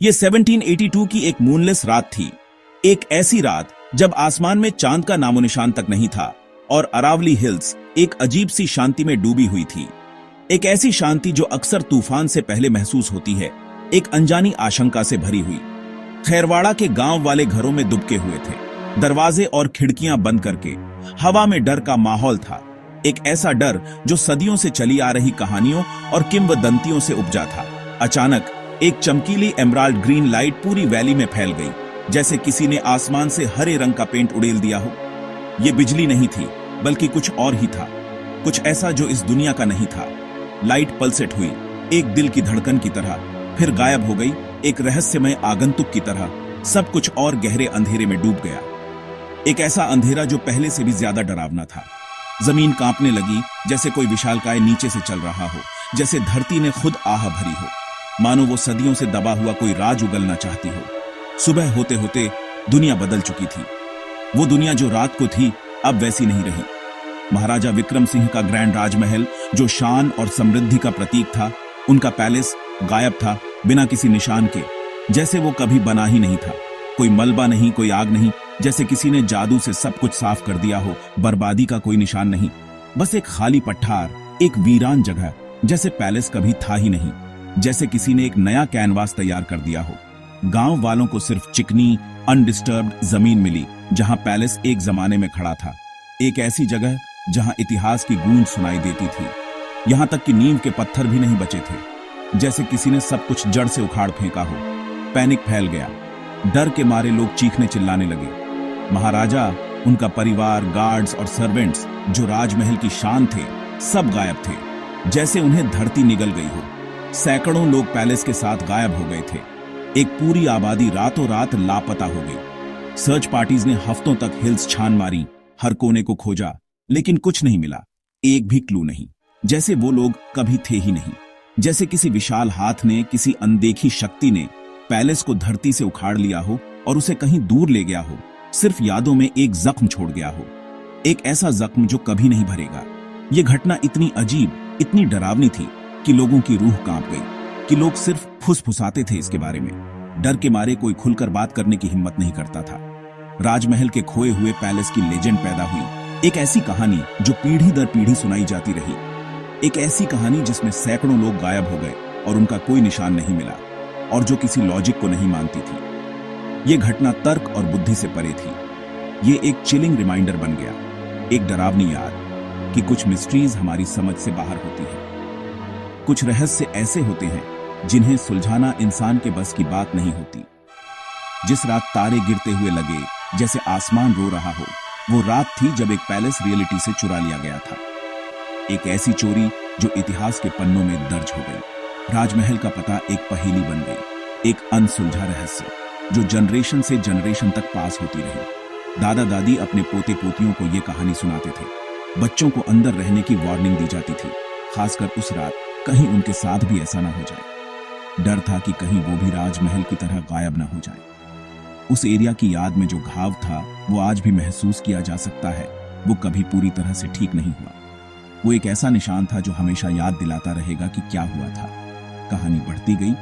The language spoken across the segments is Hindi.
ये 1782 की एक मूनलेस रात थी। एक ऐसी रात जब आसमान में चांद का नामोनिशान तक नहीं था और अरावली हिल्स एक अजीब सी शांति में डूबी हुई थी। एक ऐसी शांति जो अक्सर तूफान से पहले महसूस होती है, एक अनजानी आशंका से भरी हुई। खैरवाड़ा के गांव वाले घरों में दुबके हुए थे, दरवाजे और खिड़कियां बंद करके। हवा में डर का माहौल था, एक ऐसा डर जो सदियों से चली आ रही कहानियों और किंवदंतियों से उपजा था। अचानक एक चमकीली एमराल्ड ग्रीन लाइट पूरी वैली में फैल गई, जैसे किसी ने आसमान से हरे रंग का पेंट उड़ेल दिया हो। यह बिजली नहीं थी, बल्कि कुछ और ही था, कुछ ऐसा जो इस दुनिया का नहीं था। लाइट पल्सेट हुई, एक दिल की धड़कन की तरह, फिर गायब हो गई, एक रहस्यमय आगंतुक की तरह। सब कुछ और गहरे अंधेरे में डूब गया, एक ऐसा अंधेरा जो पहले से भी ज्यादा डरावना था। जमीन कांपने लगी, जैसे कोई विशालकाय नीचे से चल रहा हो, जैसे धरती ने खुद आह भरी हो, मानो वो सदियों से दबा हुआ कोई राज उगलना चाहती हो। सुबह होते होते दुनिया बदल चुकी थी। वो दुनिया जो रात को थी अब वैसी नहीं रही। महाराजा विक्रम सिंह का ग्रैंड राजमहल, जो शान और समृद्धि का प्रतीक था, उनका पैलेस गायब था, बिना किसी निशान के, जैसे वो कभी बना ही नहीं था। कोई मलबा नहीं, कोई आग नहीं, जैसे किसी ने जादू से सब कुछ साफ कर दिया हो। बर्बादी का कोई निशान नहीं, बस एक खाली पठार, एक वीरान जगह, जैसे पैलेस कभी था ही नहीं, जैसे किसी ने एक नया कैनवास तैयार कर दिया हो। गांव वालों को सिर्फ चिकनी अनडिस्टर्ब्ड जमीन मिली, जहां पैलेस एक जमाने में खड़ा था। एक ऐसी जगह जहां इतिहास की गूंज सुनाई देती थी, यहां तक कि नींव के पत्थर भी नहीं बचे थे, जैसे किसी ने सब कुछ जड़ से उखाड़ फेंका हो। पैनिक फैल गया, डर के मारे लोग चीखने चिल्लाने लगे। महाराजा, उनका परिवार, गार्ड्स और सर्वेंट्स जो राजमहल की शान थे, सब गायब थे, जैसे उन्हें धरती निगल गई हो। सैकड़ों लोग पैलेस के साथ गायब हो गए थे। एक पूरी आबादी रातों रात लापता हो गई। सर्च पार्टीज ने हफ्तों तक हिल्स छान मारी, हर कोने को खोजा, लेकिन कुछ नहीं मिला, एक भी क्लू नहीं, जैसे वो लोग कभी थे ही नहीं। जैसे किसी विशाल हाथ ने, किसी अनदेखी शक्ति ने पैलेस को धरती से उखाड़ लिया हो और उसे कहीं दूर ले गया हो, सिर्फ यादों में एक जख्म छोड़ गया हो, एक ऐसा जख्म जो कभी नहीं भरेगा। यह घटना इतनी अजीब, इतनी डरावनी थी कि लोगों की रूह कांप गई, कि लोग सिर्फ फुसफुसाते थे इसके बारे में। डर के मारे कोई खुलकर बात करने की हिम्मत नहीं करता था। राजमहल के खोए हुए पैलेस की लेजेंड पैदा हुई, एक ऐसी कहानी जो पीढ़ी दर पीढ़ी सुनाई जाती रही, एक ऐसी कहानी जिसमें सैकड़ों लोग गायब हो गए और उनका कोई निशान नहीं मिला, और जो किसी लॉजिक को नहीं मानती थी। यह घटना तर्क और बुद्धि से परे थी। ये एक चिलिंग रिमाइंडर बन गया, एक डरावनी याद कि कुछ मिस्ट्रीज हमारी समझ से बाहर होती है। कुछ रहस्य ऐसे होते हैं जिन्हें सुलझाना इंसान के बस की बात नहीं होती। जिस रात तारे गिरते हुए लगे, जैसे आसमान रो रहा हो, वो रात थी जब एक पैलेस रियलिटी से चुरा लिया गया था। एक ऐसी चोरी जो इतिहास के पन्नों में दर्ज हो गई। राजमहल का पता एक पहेली बन गई, एक अनसुलझा रहस्य जो जनरेशन से जनरेशन तक पास होती रही। दादा दादी अपने पोते पोतियों को ये कहानी सुनाते थे। बच्चों को अंदर रहने की वार्निंग दी जाती थी, खासकर उस रात कहीं उनके साथ भी ऐसा ना हो जाए। डर था कि कहीं वो भी राजमहल की तरह गायब ना हो जाए। उस एरिया की याद में जो घाव था, वो आज भी महसूस किया जा सकता है। वो कभी पूरी तरह से ठीक नहीं हुआ। वो एक ऐसा निशान था जो हमेशा याद दिलाता रहेगा कि क्या हुआ था। कहानी बढ़ती गई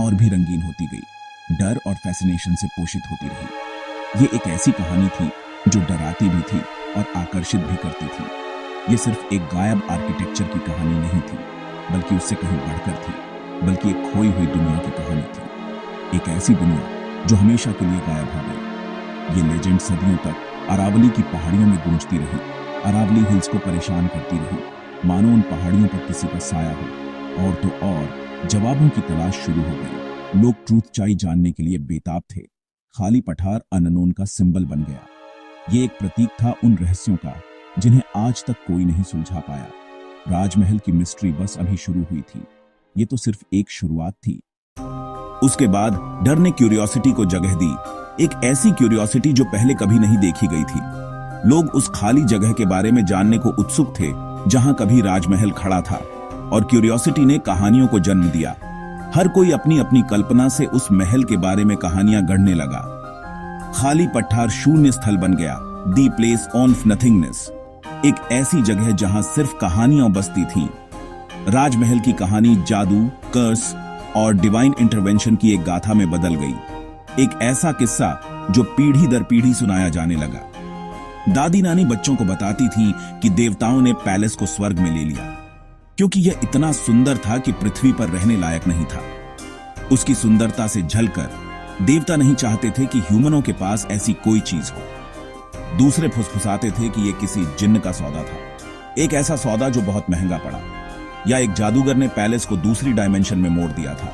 और भी रंगीन होती गई, डर और फैसिनेशन से पोषित होती रही। ये एक ऐसी कहानी थी जो डराती भी थी और आकर्षित भी करती थी। ये सिर्फ एक गायब आर्किटेक्चर की कहानी नहीं थी, बल्कि उससे कहीं बढ़कर थी, बल्कि एक खोई हुई दुनिया की कहानी थी। एक ऐसी दुनिया जो हमेशा के लिए गायब हो गई। ये लेजेंड सदियों तक अरावली की पहाड़ियों में गूंजती रही, अरावली हिल्स को परेशान करती रही, मानो उन पहाड़ियों पर किसी का साया हो। और तो और जवाबों की तलाश शुरू हो गई। लोग ट्रूथ चाई जानने के लिए बेताब थे। खाली पठार अननोन का सिंबल बन गया। ये एक प्रतीक था उन रहस्यों का जिन्हें आज तक कोई नहीं सुलझा पाया। राजमहल की मिस्ट्री बस अभी शुरू हुई थी। ये तो सिर्फ एक शुरुआत थी। उसके बाद डर ने क्यूरियोसिटी को जगह दी, एक ऐसी क्यूरियोसिटी जो पहले कभी नहीं देखी गई थी। लोग उस खाली जगह के बारे में जानने को उत्सुक थे जहां कभी राजमहल खड़ा था, और क्यूरियोसिटी ने कहानियों को जन्म दिया। हर कोई अपनी अपनी कल्पना से उस महल के बारे में कहानियां गढ़ने लगा। खाली पठार शून्य स्थल बन गया, दी प्लेस ऑफ नथिंगनेस, एक ऐसी जगह जहां सिर्फ कहानियां बसती थीं। राजमहल की कहानी जादू, कर्स और डिवाइन इंटरवेंशन की एक गाथा में बदल गई। एक ऐसा किस्सा जो पीढ़ी दर पीढ़ी सुनाया जाने लगा। दादी नानी बच्चों को बताती थीं कि देवताओं ने पैलेस को स्वर्ग में ले लिया क्योंकि यह इतना सुंदर था कि पृथ्वी पर रहने लायक नहीं था। उसकी सुंदरता से झलकर देवता नहीं चाहते थे कि ह्यूमनों के पास ऐसी कोई चीज हो। दूसरे फुसफुसाते थे कि यह किसी जिन्न का सौदा था, एक ऐसा सौदा जो बहुत महंगा पड़ा, या एक जादूगर ने पैलेस को दूसरी डायमेंशन में मोड़ दिया था,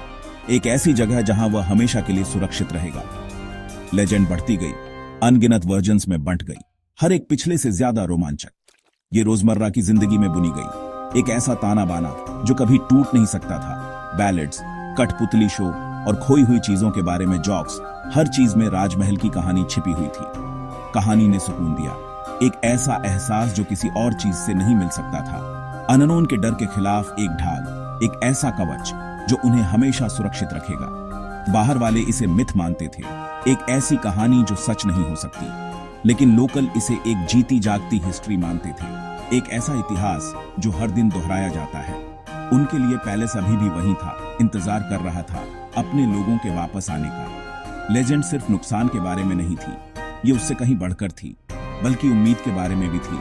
एक ऐसी जगह जहां वह हमेशा के लिए सुरक्षित रहेगा। लेजेंड बढ़ती गई, अनगिनत वर्जन्स में बंट गई, हर एक पिछले से ज्यादा रोमांचक। ये रोजमर्रा की जिंदगी में बुनी गई एक ऐसा ताना बाना जो कभी टूट नहीं सकता था। बैलेड्स, कठपुतली शो और खोई हुई चीजों के बारे में जॉक्स, हर चीज में राजमहल की कहानी छिपी हुई थी। कहानी ने सुकून दिया, एक ऐसा एहसास जो किसी और चीज से नहीं मिल सकता था। अननोन के डर के खिलाफ एक ढाल, एक ऐसा कवच जो उन्हें हमेशा सुरक्षित रखेगा। बाहर वाले इसे मिथ मानते थे, एक ऐसी कहानी जो सच नहीं हो सकती, लेकिन लोकल इसे एक जीती जागती हिस्ट्री मानते थे, एक ऐसा इतिहास जो हर दिन दोहराया जाता है। उनके लिए पैलेस अभी भी वहीं था, इंतजार कर रहा था अपने लोगों के वापस आने का। लेजेंड सिर्फ नुकसान के बारे में नहीं थी, ये उससे कहीं बढ़कर थी, बल्कि उम्मीद के बारे में भी थी,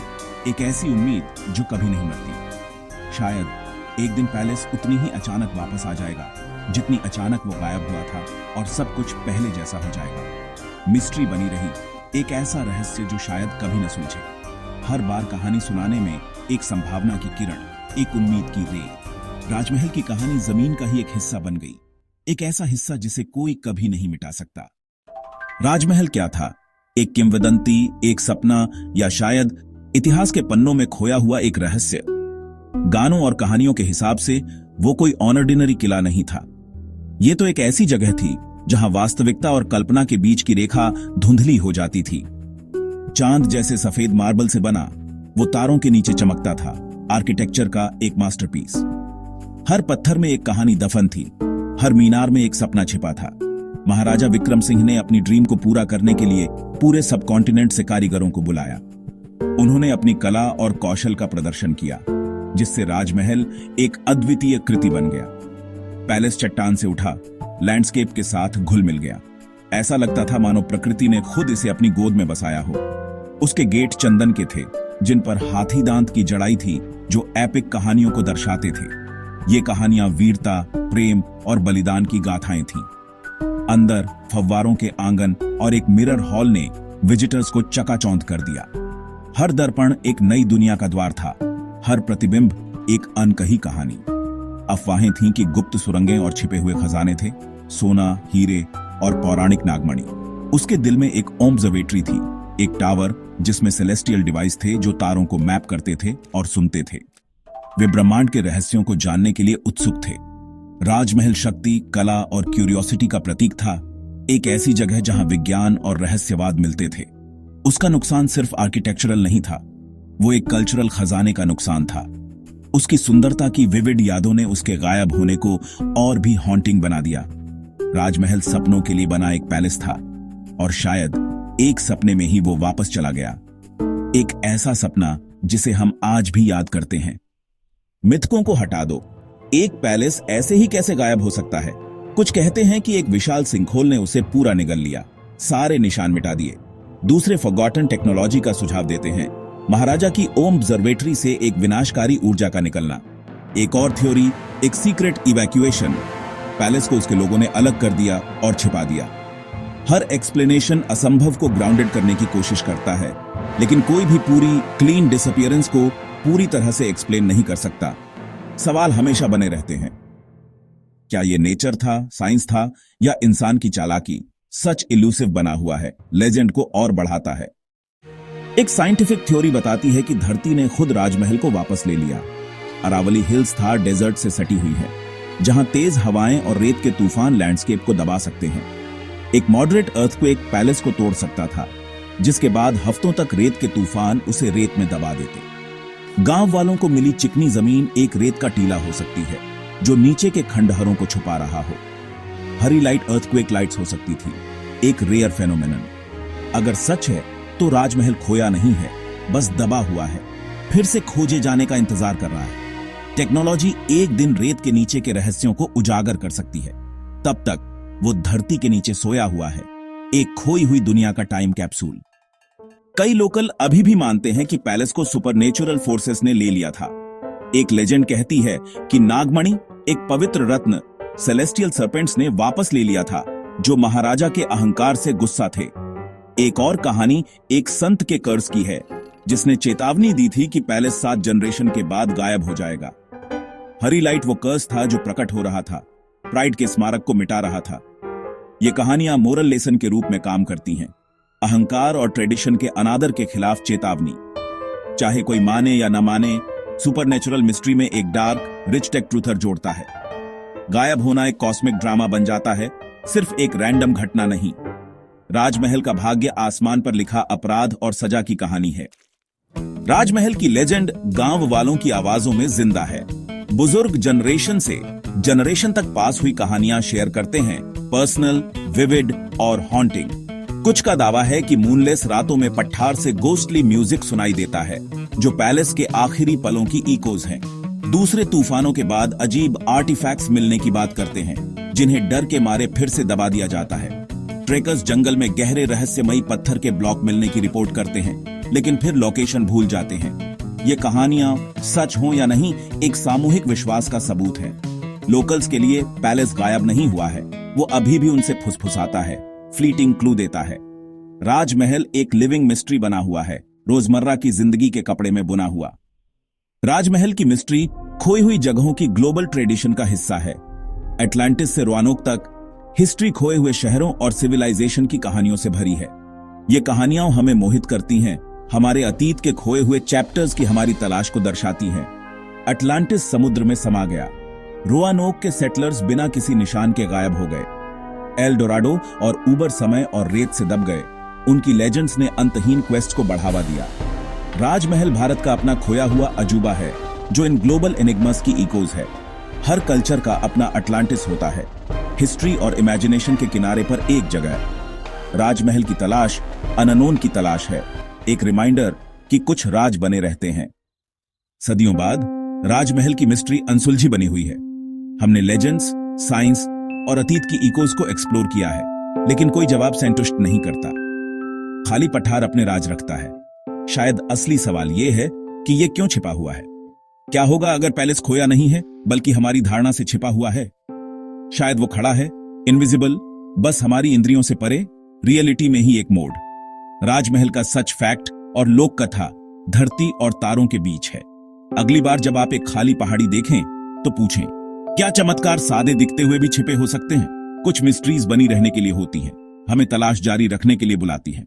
एक ऐसी उम्मीद जो कभी नहीं मरती। शायद एक दिन पैलेस उतनी ही अचानक वापस आ जाएगा जितनी अचानक वो गायब हुआ था, और सब कुछ पहले जैसा हो जाएगा। मिस्ट्री बनी रही, एक ऐसा रहस्य जो शायद कभी न सुलझे। हर बार कहानी सुनाने में एक संभावना की किरण, एक उम्मीद की रे। राजमहल की कहानी जमीन का ही एक हिस्सा बन गई, एक ऐसा हिस्सा जिसे कोई कभी नहीं मिटा सकता। राजमहल क्या था? एक किंवदंती, एक सपना, या शायद इतिहास के पन्नों में खोया हुआ एक रहस्य। गानों और कहानियों के हिसाब से वो कोई ऑर्डिनरी किला नहीं था। ये तो एक ऐसी जगह थी जहां वास्तविकता और कल्पना के बीच की रेखा धुंधली हो जाती थी। चांद जैसे सफेद मार्बल से बना वो तारों के नीचे चमकता था, आर्किटेक्चर का एक मास्टरपीस। हर पत्थर में एक कहानी दफन थी, हर मीनार में एक सपना छिपा था। महाराजा विक्रम सिंह ने अपनी ड्रीम को पूरा करने के लिए पूरे सबकॉन्टिनेंट से कारीगरों को बुलाया। उन्होंने अपनी कला और कौशल का प्रदर्शन किया, जिससे राजमहल एक अद्वितीय कृति बन गया। पैलेस चट्टान से उठा, लैंडस्केप के साथ घुल मिल गया। ऐसा लगता था मानो प्रकृति ने खुद इसे अपनी गोद में बसाया हो। उसके गेट चंदन के थे, जिन पर हाथी दांत की जड़ाई थी जो एपिक कहानियों को दर्शाते थे। ये कहानियां वीरता, प्रेम और बलिदान की गाथाएं थीं। अंदर फव्वारों के आंगन और एक मिरर हॉल ने विजिटर्स को चकाचौंध कर दिया। हर दर्पण एक नई दुनिया का द्वार था, हर प्रतिबिंब एक अनकही कहानी। अफवाहें थीं कि गुप्त सुरंगें और छिपे हुए खजाने थे, सोना, हीरे और पौराणिक नागमणि। उसके दिल में एक ऑब्जर्वेटरी थी, एक टावर जिसमें सेलेस्टियल डिवाइस थे जो तारों को मैप करते थे और सुनते थे। वे ब्रह्मांड के रहस्यों को जानने के लिए उत्सुक थे। राजमहल शक्ति, कला और क्यूरियोसिटी का प्रतीक था, एक ऐसी जगह जहां विज्ञान और रहस्यवाद मिलते थे। उसका नुकसान सिर्फ आर्किटेक्चरल नहीं था, वो एक कल्चरल खजाने का नुकसान था। उसकी सुंदरता की विविड यादों ने उसके गायब होने को और भी हॉन्टिंग बना दिया। राजमहल सपनों के लिए बना एक पैलेस था, और शायद एक सपने में ही वो वापस चला गया। एक ऐसा सपना जिसे हम आज भी याद करते हैं। मिथकों को हटा दो, एक पैलेस ऐसे ही कैसे गायब हो सकता है? कुछ कहते हैं कि एक विशाल सिंखोल ने उसे पूरा निगल लिया, सारे निशान मिटा दिए। दूसरे फॉरगॉटन टेक्नोलॉजी का सुझाव देते हैं, महाराजा की ऑब्जर्वेटरी से एक विनाशकारी ऊर्जा का निकलना। एक और थ्योरी, एक सीक्रेट इवैक्यूएशन, पैलेस को उसके लोगों ने अलग कर दिया और छिपा दिया। हर एक्सप्लेनेशन असंभव को ग्राउंडेड करने की कोशिश करता है, लेकिन कोई भी पूरी क्लीन डिसअपियरेंस को पूरी तरह से एक्सप्लेन नहीं कर सकता। सवाल हमेशा बने रहते हैं, क्या यह नेचर था, साइंस था, या इंसान की चालाकी? सच इल्यूसिव बना हुआ है, लेजेंड को और बढ़ाता है। एक साइंटिफिक थ्योरी बताती है कि धरती ने खुद राजमहल को वापस ले लिया। अरावली हिल्स था डेजर्ट से सटी हुई है, जहां तेज हवाएं और रेत के तूफान लैंडस्केप को दबा सकते हैं। एक मॉडरेट अर्थक्वेक पैलेस को तोड़ सकता था, जिसके बाद हफ्तों तक रेत के तूफान उसे रेत में दबा देते। गांव वालों को मिली चिकनी जमीन एक रेत का टीला हो सकती है जो नीचे के खंडहरों को छुपा रहा हो। हरी लाइट अर्थक्वेक लाइट्स हो सकती थी, एक रेयर फेनोमेनन। अगर सच है तो राजमहल खोया नहीं है, बस दबा हुआ है, फिर से खोजे जाने का इंतजार कर रहा है। टेक्नोलॉजी एक दिन रेत के नीचे के रहस्यों को उजागर कर सकती है, तब तक वो धरती के नीचे सोया हुआ है, एक खोई हुई दुनिया का टाइम कैप्सूल। कई लोकल अभी भी मानते हैं कि पैलेस को सुपरनेचुरल फोर्सेस ने ले लिया था। एक लेजेंड कहती है कि नागमणि, एक पवित्र रत्न, सेलेस्टियल सर्पेंट्स ने वापस ले लिया था, जो महाराजा के अहंकार से गुस्सा थे। एक और कहानी एक संत के कर्ज की है, जिसने चेतावनी दी थी कि पैलेस 7 जनरेशन के बाद गायब हो जाएगा। हरी लाइट वो कर्ज था जो प्रकट हो रहा था, प्राइड के स्मारक को मिटा रहा था। ये कहानियां मोरल लेसन के रूप में काम करती हैं, अहंकार और ट्रेडिशन के अनादर के खिलाफ चेतावनी। चाहे कोई माने या न माने, सुपरनेचुरल मिस्ट्री में एक डार्क, रिच टेक ट्रूथर जोड़ता है। गायब होना एक कॉस्मिक ड्रामा बन जाता है, सिर्फ एक रैंडम घटना नहीं। राजमहल का भाग्य आसमान पर लिखा अपराध और सजा की कहानी है। राजमहल की लेजेंड गांव वालों की आवाजों में जिंदा है। बुजुर्ग जनरेशन से जनरेशन तक पास हुई कहानियां शेयर करते हैं, पर्सनल, विविड और हॉन्टिंग। कुछ का दावा है कि मूनलेस रातों में पठार से गोस्टली म्यूजिक सुनाई देता है, जो पैलेस के आखिरी पलों की इकोज हैं। दूसरे तूफानों के बाद अजीब आर्टिफैक्ट्स मिलने की बात करते हैं, जिन्हें डर के मारे फिर से दबा दिया जाता है। ट्रेकर्स जंगल में गहरे रहस्यमयी पत्थर के ब्लॉक मिलने की रिपोर्ट करते हैं, लेकिन फिर लोकेशन भूल जाते हैं। ये कहानियां सच हो या नहीं, एक सामूहिक विश्वास का सबूत है। लोकल्स के लिए पैलेस गायब नहीं हुआ है, वो अभी भी उनसे फुसफुसाता है, फ्लीटिंग क्लू देता है। राजमहल एक लिविंग मिस्ट्री बना हुआ है, रोजमर्रा की जिंदगी के कपड़े में बुना हुआ। राजमहल की मिस्ट्री खोई हुई जगहों की ग्लोबल ट्रेडिशन का हिस्सा है। अटलांटिस से रोआनोक तक हिस्ट्री खोए हुए शहरों और सिविलाइजेशन की कहानियों से भरी है। ये कहानियां हमें मोहित करती हैं, हमारे अतीत के खोए हुए चैप्टर्स की हमारी तलाश को दर्शाती हैं। अटलांटिस समुद्र में समा गया, रोआनोक के सेटलर्स बिना किसी निशान के गायब हो गए, एल डोराडो और ऊबर समय और रेत से दब गए। उनकी लेजेंड्स ने अंतहीन क्वेस्ट को बढ़ावा दिया। राजमहल भारत का अपना खोया हुआ अजूबा है, जो इन ग्लोबल एनिग्मास की इकोज है। हर कल्चर का अपना अटलांटिस होता है, हिस्ट्री और इमेजिनेशन के किनारे पर एक जगह। राजमहल की तलाश अननोन की तलाश है, एक रिमाइंडर कि कुछ राज बने रहते हैं। सदियों बाद राजमहल की मिस्ट्री अनसुलझी बनी हुई है। हमने लेजेंड्स, साइंस और अतीत की इकोज को एक्सप्लोर किया है, लेकिन कोई जवाब संतुष्ट नहीं करता। खाली पठार अपने राज रखता है। शायद असली सवाल यह है कि यह क्यों छिपा हुआ है। क्या होगा अगर पैलेस खोया नहीं है, बल्कि हमारी धारणा से छिपा हुआ है? शायद वो खड़ा है, इनविजिबल, बस हमारी इंद्रियों से परे, रियलिटी में ही एक मोड़। राजमहल का सच फैक्ट और लोक कथा धरती और तारों के बीच है। अगली बार जब आप एक खाली पहाड़ी देखें तो पूछें, क्या चमत्कार सादे दिखते हुए भी छिपे हो सकते हैं? कुछ मिस्ट्रीज बनी रहने के लिए होती हैं, हमें तलाश जारी रखने के लिए बुलाती हैं।